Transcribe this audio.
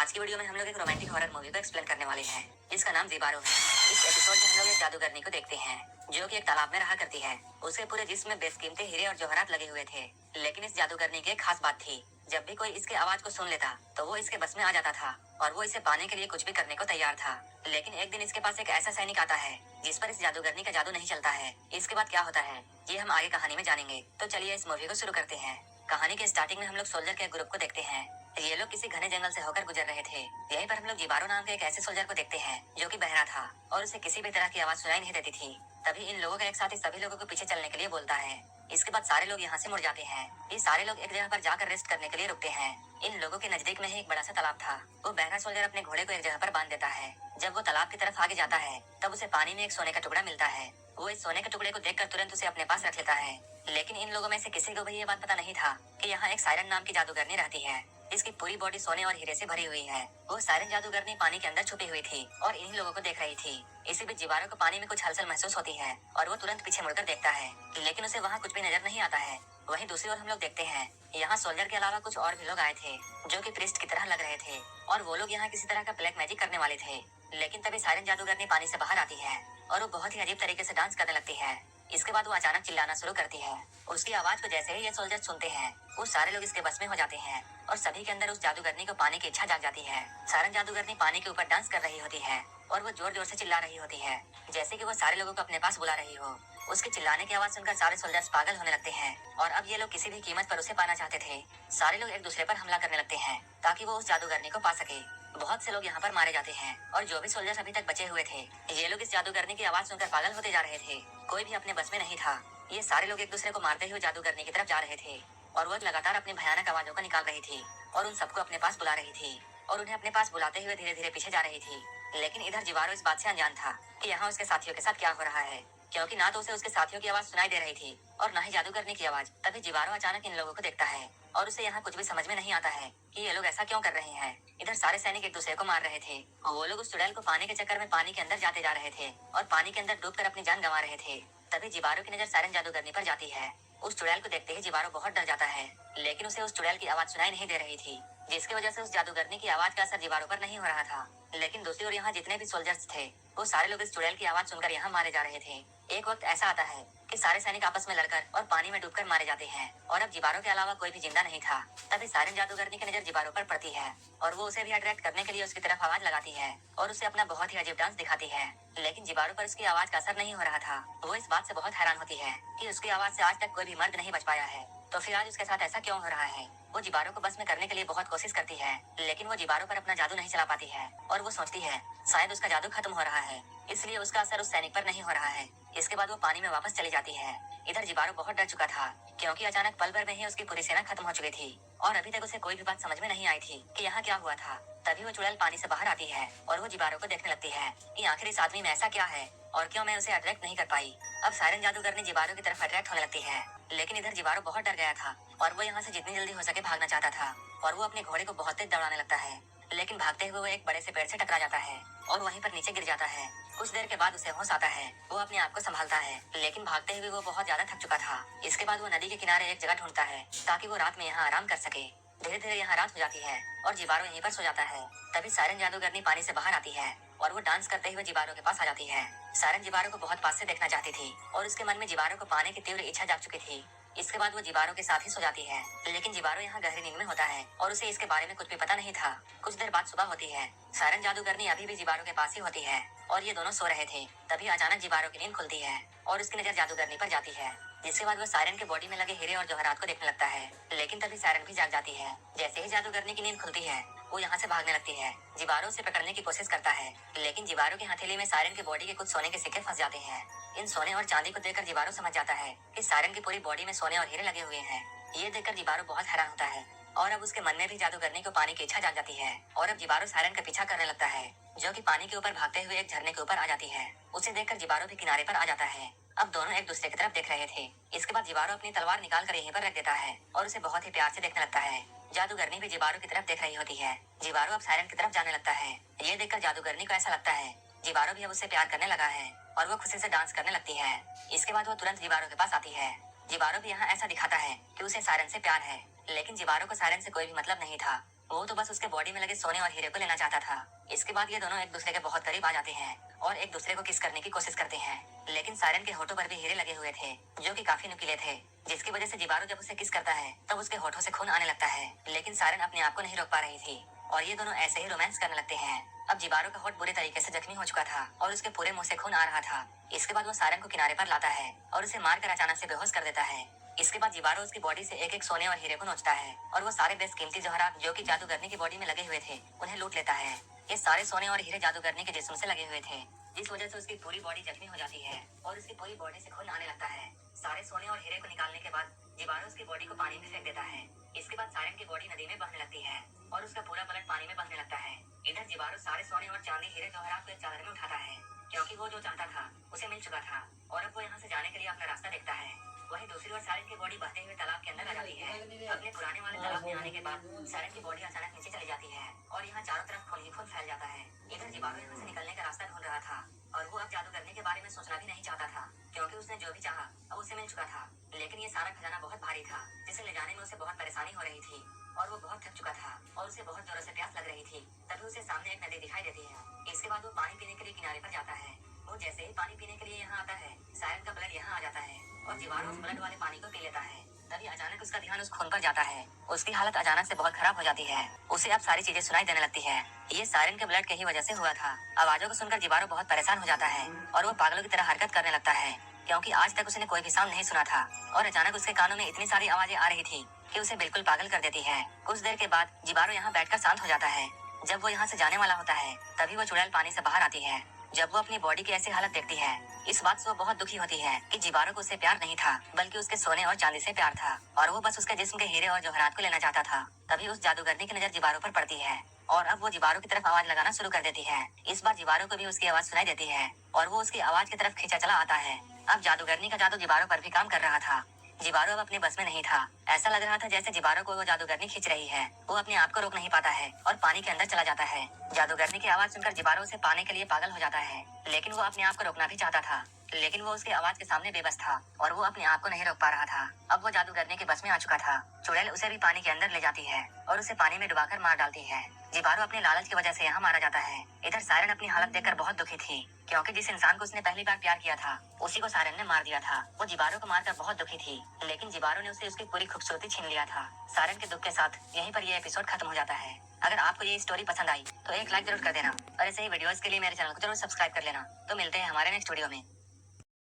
आज की वीडियो में हम लोग एक रोमांटिक हॉरर मूवी को एक्सप्लेन करने वाले हैं जिसका नाम जीबारो है। इस एपिसोड में हम लोग एक जादूगरनी को देखते हैं जो कि एक तालाब में रहा करती है। उसके पूरे जिस्म में बेशकीमती हीरे और जवाहरात लगे हुए थे। लेकिन इस जादूगरनी की एक खास बात थी, जब भी कोई इसके आवाज को सुन लेता तो वो इसके बस में आ जाता था और वो इसे पाने के लिए कुछ भी करने को तैयार था। लेकिन एक दिन इसके पास एक ऐसा सैनिक आता है जिस पर इस जादूगरनी का जादू नहीं चलता है। इसके बाद क्या होता है ये हम आगे कहानी में जानेंगे। तो चलिए इस मूवी को शुरू करते हैं। कहानी के स्टार्टिंग में हम लोग सोल्जर के ग्रुप को देखते हैं। ये लोग किसी घने जंगल से होकर गुजर रहे थे। यहीं पर हम लोग जीबारो नाम के एक ऐसे सोल्जर को देखते हैं जो कि बहरा था और उसे किसी भी तरह की आवाज सुनाई नहीं देती थी। तभी इन लोगों का एक साथी सभी लोगों को पीछे चलने के लिए बोलता है। इसके बाद सारे लोग यहाँ से मुड़ जाते हैं। ये सारे लोग एक जगह पर जाकर रेस्ट करने के लिए रुकते हैं। इन लोगों के नजदीक में ही एक बड़ा सा तालाब था। वो बहरा सोल्जर अपने घोड़े को एक जगह पर बांध देता है। जब वो तालाब की तरफ आगे जाता है तब उसे पानी में एक सोने का टुकड़ा मिलता है। वो इस सोने के टुकड़े को देखकर तुरंत उसे अपने पास रख लेता है। लेकिन इन लोगों में से किसी को भी ये बात पता नहीं था कि यहाँ एक सायरन नाम की जादूगरनी रहती है। इसकी पूरी बॉडी सोने और हीरे से भरी हुई है। वो सायरन जादूगरनी पानी के अंदर छुपी हुई थी और इन्हीं लोगों को देख रही थी। इसी बीच जीबारो को पानी में कुछ हलचल महसूस होती है और वो तुरंत पीछे मुड़कर देखता है, लेकिन उसे वहाँ कुछ भी नजर नहीं आता है। वहीं दूसरी ओर हम लोग देखते हैं यहाँ सोल्जर के अलावा कुछ और भी लोग आए थे जो कि प्रीस्ट की तरह लग रहे थे और वो लोग यहाँ किसी तरह का ब्लैक मैजिक करने वाले थे। लेकिन तभी सायरन जादूगरनी पानी से बाहर आती है और वो बहुत ही अजीब तरीके से डांस करने लगती है। इसके बाद वो अचानक चिल्लाना शुरू करती है। उसकी आवाज को जैसे ही ये सोल्जर सुनते हैं वो सारे लोग इसके बस में हो जाते हैं और सभी के अंदर उस जादूगरनी को पाने की इच्छा जाग जाती है। सायरन जादूगरनी पानी के ऊपर डांस कर रही होती है और वो जोर जोर से चिल्ला रही होती है जैसे कि वो सारे लोगों को अपने पास बुला रही हो। उसके चिल्लाने की आवाज सुनकर सारे सोल्जर्स पागल होने लगते हैं और अब ये लोग किसी भी कीमत पर उसे पाना चाहते थे। सारे लोग एक दूसरे पर हमला करने लगते हैं ताकि वो उस जादूगरनी को पा सके। बहुत से लोग यहाँ पर मारे जाते हैं और जो भी सोल्जर्स अभी तक बचे हुए थे ये लोग इस जादूगरनी की आवाज सुनकर पागल होते जा रहे थे। कोई भी अपने बस में नहीं था। ये सारे लोग एक दूसरे को मारते हुए जादूगरनी की तरफ जा रहे थे और वो लगातार अपनी भयानक आवाजों को निकाल रही थी और उन सबको अपने पास बुला रही थी और उन्हें अपने पास बुलाते हुए धीरे धीरे पीछे जा रही थी। लेकिन इधर जीबारो इस बात से अनजान था कि यहाँ उसके साथियों के साथ क्या हो रहा है, क्योंकि ना तो उसे उसके साथियों की आवाज सुनाई दे रही थी और ना ही जादूगरनी की आवाज। तभी जीबारो अचानक इन लोगों को देखता है और उसे यहाँ कुछ भी समझ में नहीं आता है कि ये लोग ऐसा क्यों कर रहे हैं। इधर सारे सैनिक एक दूसरे को मार रहे थे और वो लोग उस चुड़ैल को पाने के चक्कर में पानी के अंदर जाते जा रहे थे और पानी के अंदर डूबकर अपनी जान गंवा रहे थे। तभी जीबारो की नजर सायरन जादूगरनी पर जाती है। उस चुड़ैल को देखते ही जीबारो बहुत डर जाता है, लेकिन उसे उस चुड़ैल की आवाज सुनाई नहीं दे रही थी जिसकी वजह से उस जादूगरनी की आवाज का असर जीबारो पर नहीं हो रहा था। लेकिन दूसरी ओर यहाँ जितने भी सोल्जर्स थे वो सारे लोग इस चुड़ैल की आवाज सुनकर यहाँ मारे जा रहे थे। एक वक्त ऐसा आता है कि सारे सैनिक आपस में लड़कर और पानी में डूबकर मारे जाते हैं और अब जीबारो के अलावा कोई भी जिंदा नहीं था। तभी सायरन जादूगरनी की नजर जीबारो पर पड़ती है और वो उसे भी अट्रैक्ट करने के लिए उसकी तरफ आवाज लगाती है और उसे अपना बहुत ही अजीब डांस दिखाती है। लेकिन जीबारो पर उसकी आवाज का असर नहीं हो रहा था। वो इस बात से बहुत हैरान होती है कि उसकी आवाज से आज तक कोई भी मर्द नहीं बच पाया है, तो फिर आज उसके साथ ऐसा क्यों हो रहा है। वो जीबारो को बस में करने के लिए बहुत कोशिश करती है, लेकिन वो जीबारो पर अपना जादू नहीं चला पाती है और वो सोचती है शायद उसका जादू खत्म हो रहा है, इसलिए उसका असर उस सैनिक पर नहीं हो रहा है। इसके बाद वो पानी में वापस चली जाती है। इधर जीबारो बहुत डर चुका था क्योंकि अचानक पल भर में ही उसकी पूरी सेना खत्म हो चुकी थी और अभी तक उसे कोई भी बात समझ में नहीं आई थी कि यहाँ क्या हुआ था। तभी वो चुड़ैल पानी से बाहर आती है और वो जीबारो को देखने लगती है कि आखिर इस आदमी में ऐसा क्या है और क्यों मैं उसे अट्रैक्ट नहीं कर पाई। अब सायरन जादूगरनी जीबारो की तरफ अट्रैक्ट होने लगती है, लेकिन इधर जीबारो बहुत डर गया था और वो यहाँ से जितनी जल्दी हो सके भागना चाहता था और वो अपने घोड़े को बहुत तेज दौड़ाने लगता है। लेकिन भागते हुए वो एक बड़े से पेड़ से टकरा जाता है और वहीं पर नीचे गिर जाता है। कुछ देर के बाद उसे होश आता है। वो अपने आप को संभालता है, लेकिन भागते हुए वो बहुत ज्यादा थक चुका था। इसके बाद वो नदी के किनारे एक जगह ढूंढता है ताकि वो रात में यहाँ आराम कर सके। धीरे धीरे यहाँ रात हो जाती है और जीबारो यहीं पर सो जाता है। तभी सायरन जादूगरनी पानी से बाहर आती है और वो डांस करते हुए जीबारो के पास आ जाती है। सायरन जीबारो को बहुत पास से देखना चाहती थी और उसके मन में जीबारो को पाने की तीव्र इच्छा जाग चुकी थी। इसके बाद वो जीबारो के साथ ही सो जाती है, लेकिन जीबारो यहाँ गहरी नींद में होता है और उसे इसके बारे में कुछ भी पता नहीं था। कुछ देर बाद सुबह होती है। सायरन जादूगरनी अभी भी जीबारो के पास ही होती है और ये दोनों सो रहे थे। तभी अचानक जीबारो की नींद खुलती है और उसकी नजर जादूगरनी पर जाती है, जिसके बाद वो सायरन के बॉडी में लगे हीरे और जवाहरात को देखने लगता है। लेकिन तभी सायरन भी जाग जाती है। जैसे ही जादूगरनी की नींद खुलती है वो यहाँ से भागने लगती है। जीबारो उसे पकड़ने की कोशिश करता है, लेकिन जीबारो की हथेली में सायरन की बॉडी के कुछ सोने के सिक्के फंस जाते हैं। इन सोने और चांदी को देखकर जीबारो समझ जाता है कि सायरन की पूरी बॉडी में सोने और हीरे लगे हुए हैं। ये देखकर जीबारो बहुत हैरान होता है और अब उसके मन में भी जादूगरनी को पाने की इच्छा जाग जाती है और अब जीबारो सायरन का पीछा करने लगता है, जो कि पानी के ऊपर भागते हुए एक झरने के ऊपर आ जाती है। उसे देखकर जीबारो भी किनारे पर आ जाता है। अब दोनों एक दूसरे की तरफ देख रहे थे। इसके बाद जीबारो अपनी तलवार निकाल कर यहीं पर रख देता है और उसे बहुत ही प्यार से देखने लगता है। जादूगरनी भी जीबारो की तरफ देख रही होती है। जीबारो अब सायरन की तरफ जाने लगता है। ये देखकर जादूगरनी को ऐसा लगता है जीबारो भी अब उससे प्यार करने लगा है और वो खुशी से डांस करने लगती है। इसके बाद वो तुरंत जीबारो के पास आती है। जीबारो भी यहाँ ऐसा दिखाता है कि उसे सायरन से प्यार है, लेकिन जीबारो को सायरन से कोई भी मतलब नहीं था। वो तो बस उसके बॉडी में लगे सोने और हीरे को लेना चाहता था। इसके बाद ये दोनों एक दूसरे के बहुत करीब आ जाते हैं और एक दूसरे को किस करने की कोशिश करते हैं, लेकिन सायरन के होठों पर भी हीरे लगे हुए थे जो कि काफी नुकीले थे, जिसकी वजह से जिबारो जब उसे किस करता है तब उसके होठों से खून आने लगता है। लेकिन सायरन अपने आप को नहीं रोक पा रही थी और ये दोनों ऐसे ही रोमांस करने लगते हैं। अब जिबारो का होठ बुरे तरीके से जख्मी हो चुका था और उसके पूरे मुंह से खून आ रहा था। इसके बाद वो सायरन को किनारे पर लाता है और उसे मारकर अचानक से बेहोश कर देता है। इसके बाद जिबारो उसकी बॉडी से एक एक सोने और हीरे को नोचता है और वो सारे बेशकीमती जवाहरात जो कि जादूगरनी की बॉडी में लगे हुए थे उन्हें लूट लेता है। ये सारे सोने और हीरे जादूगरनी के जिस्म से लगे हुए थे, जिस वजह से उसकी पूरी बॉडी जख्मी हो जाती है और उसकी पूरी बॉडी से खून आने लगता है। सारे सोने और हीरे को निकालने के बाद जिबारो उसकी बॉडी को पानी में फेंक देता है। इसके बाद सायरन की बॉडी नदी में बहने लगती है और उसका पूरा ब्लड पानी में बहने लगता है। इधर जिबारो सारे सोने और चांदी हीरे जवाहरात को एक चादर में उठाता है क्योंकि वो जो चाहता था उसे मिल चुका था और अब वो यहाँ से जाने के लिए अपना रास्ता देखता है। वहीं दूसरी ओर सायरन की बॉडी बहते हुए तालाब के अंदर आ जाती है। अपने पुराने वाले तालाब में आने के बाद सायरन की बॉडी अचानक नीचे चली जाती है और यहाँ चारों तरफ खून ही खून फैल जाता है। इधर जिबारो यहाँ से निकलने का रास्ता ढूंढ रहा था और वो अब जादू करने के बारे में सोचना भी नहीं चाहता था क्योंकि उसने जो भी चाहा अब उसे मिल चुका था। लेकिन ये सारा खजाना बहुत भारी था जिसे ले जाने में उसे बहुत परेशानी हो रही थी और वो बहुत थक चुका था और उसे बहुत जोरों से प्यास लग रही थी। तभी उसे सामने एक नदी दिखाई देती है। इसके बाद वो पानी पीने के लिए किनारे पर जाता है। वो जैसे ही पानी पीने के लिए यहाँ आता है सायरन का ब्लड यहाँ आ जाता है और जिबारो उस ब्लड वाले पानी को पी लेता है। तभी अचानक उसका ध्यान उस खून पर जाता है। उसकी हालत अचानक से बहुत खराब हो जाती है। उसे अब सारी चीजें सुनाई देने लगती है। ये सायरन के ब्लड के ही वजह से हुआ था। आवाजों को सुनकर जिबारो बहुत परेशान हो जाता है और वो पागलों की तरह हरकत करने लगता है क्योंकि आज तक उसने कोई भी साउंड नहीं सुना था और अचानक उसके कानों में इतनी सारी आवाजें आ रही थी कि उसे बिल्कुल पागल कर देती है। कुछ देर के बाद जिबारो यहाँ बैठकर शांत हो जाता है। जब वो यहाँ से जाने वाला होता है तभी वो चुड़ैल पानी से बाहर आती है। जब वो अपनी बॉडी की ऐसी हालत देखती है इस बात से वो बहुत दुखी होती है कि जिबारो को उससे प्यार नहीं था बल्कि उसके सोने और चांदी से प्यार था और वो बस उसके जिस्म के हीरे और जवाहरात को लेना चाहता था। तभी उस जादूगरनी की नजर जिबारो पर पड़ती है और अब वो जिबारो की तरफ आवाज लगाना शुरू कर देती है। इस बार जिबारो को भी उसकी आवाज सुनाई देती है और वो उसकी आवाज की तरफ खींचा चला आता है। अब जादूगरनी का जादू जिबारो पर भी काम कर रहा था। जिबारो अब अपने बस में नहीं था। ऐसा लग रहा था जैसे जिबारो को वो जादूगरनी खींच रही है। वो अपने आप को रोक नहीं पाता है और पानी के अंदर चला जाता है। जादूगरनी की आवाज सुनकर जिबारो उसे पाने के लिए पागल हो जाता है, लेकिन वो अपने आप को रोकना भी चाहता था, लेकिन वो उसकी आवाज के सामने बेबस था और वो अपने आप को नहीं रोक पा रहा था। अब वो जादूगरनी के बस में आ चुका था। चुड़ैल उसे भी पानी के अंदर ले जाती है और उसे पानी में डुबाकर मार डालती है। जिबारो अपने लालच की वजह से यहाँ मारा जाता है। इधर सायरन अपनी हालत देखकर बहुत दुखी थी क्योंकि जिस इंसान को उसने पहली बार प्यार किया था उसी को सायरन ने मार दिया था। वो जिबारो को मारकर बहुत दुखी थी, लेकिन जिबारो ने उसे उसकी पूरी खूबसूरती छीन लिया था। सायरन के दुख के साथ यहीं पर ये एपिसोड खत्म हो जाता है। अगर आपको ये स्टोरी पसंद आई तो एक लाइक जरूर कर देना और ऐसे ही वीडियोस के लिए मेरे चैनल को जरूर सब्सक्राइब कर लेना। तो मिलते हैं हमारे नेक्स्ट वीडियो में।